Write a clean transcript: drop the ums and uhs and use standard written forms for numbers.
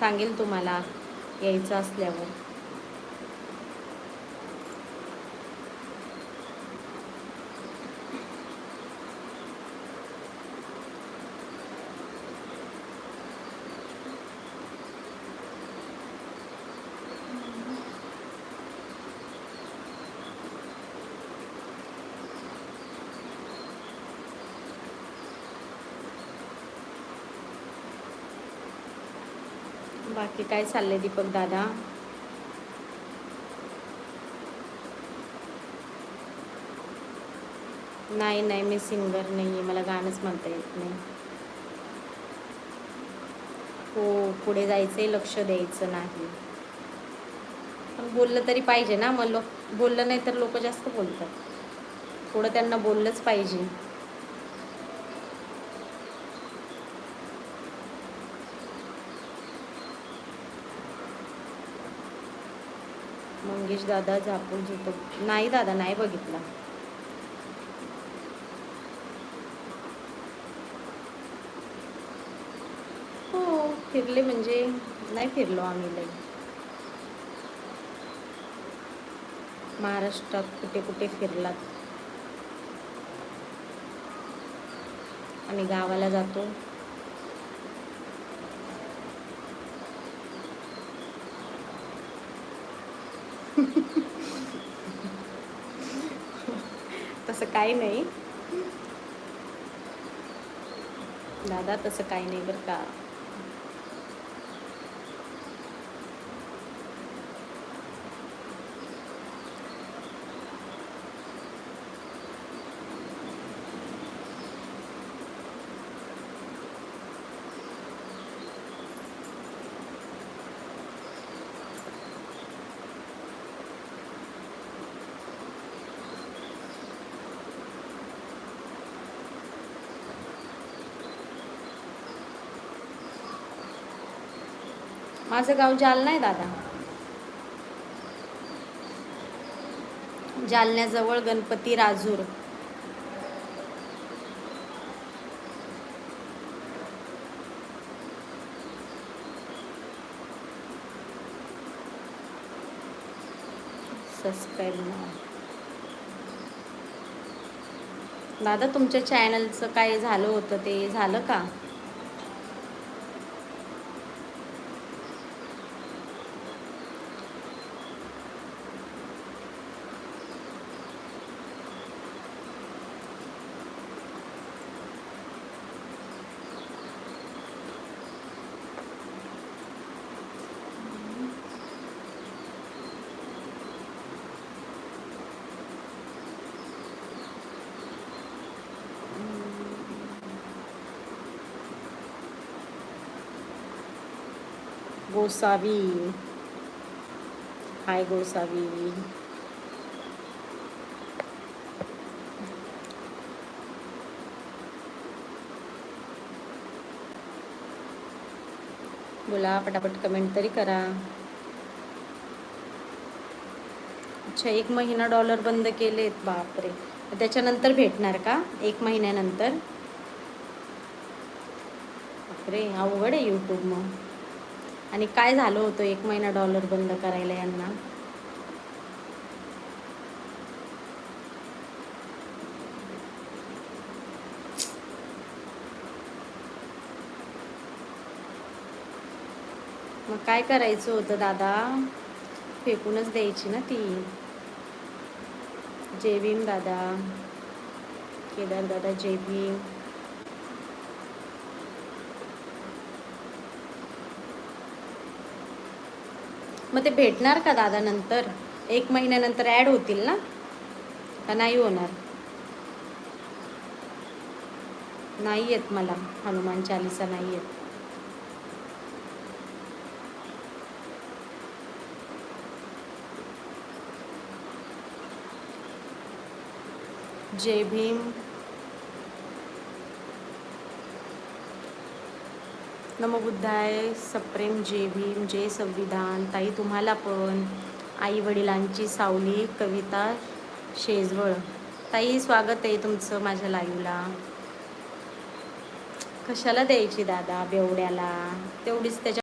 सांगेल तुम्हाला यायचं असल्यावर. बाकी काय चाललंय दीपक दादा? नाही नाही, मी सिंगर नाही आहे, मला गाणंच म्हणता येत नाही. हो, पुढे जायचंय, लक्ष द्यायचं नाही. पण बोललं तरी पाहिजे ना, मग बोललं नाही तर लोक जास्त बोलतात. थोडं त्यांना बोललंच पाहिजे. मंगेश दादा झापून झोपत नाही दादा, नाही बघितला. हो, फिरले म्हणजे नाही फिरलो आम्ही लई. महाराष्ट्रात कुठे कुठे फिरलात? आम्ही गावाला जातो. तसं काही नाही दादा, तसं काही नाही बरं का. माझं गाव जालना आहे दादा. जालन्याजवळ गणपती राजूर. सबस्क्राईब दादा, तुमच्या चॅनलचं काय झालं होतं, ते झालं का? गोसावी, हाय गोसावी. बोला, पटापट कमेंट तरी करा. अच्छा, 1 महिना डॉलर बंद केलेत, बापरे. त्याच्यानंतर भेटणार का 1 महिन्यानंतर? बापरे, अवघड आहे यूट्यूब मग. आणि काय झालं होतं 1 महिना डॉलर बंद करायला यांना? मग काय करायचं होतं दादा? फेकूनच द्यायची ना ती. जय भीम दादा, केदार दादा, जय भीम. मग ते भेटणार का दादा नंतर? 1 महिन्यानंतर ॲड होतील ना, का नाही होणार? नाही येत मला हनुमान चालीसा, नाही येत. जय भीम. नमो बुद्धाय, सप्रेम जय भीम, जय संविधान. ताई तुम्हाला पण. आई वडिलांची सावली, कविता शेजवळ. ताई स्वागत आहे तुमचं माझ्या लाईव्हला. कशाला द्यायची दादा बेवड्याला? तेवढीच त्याच्या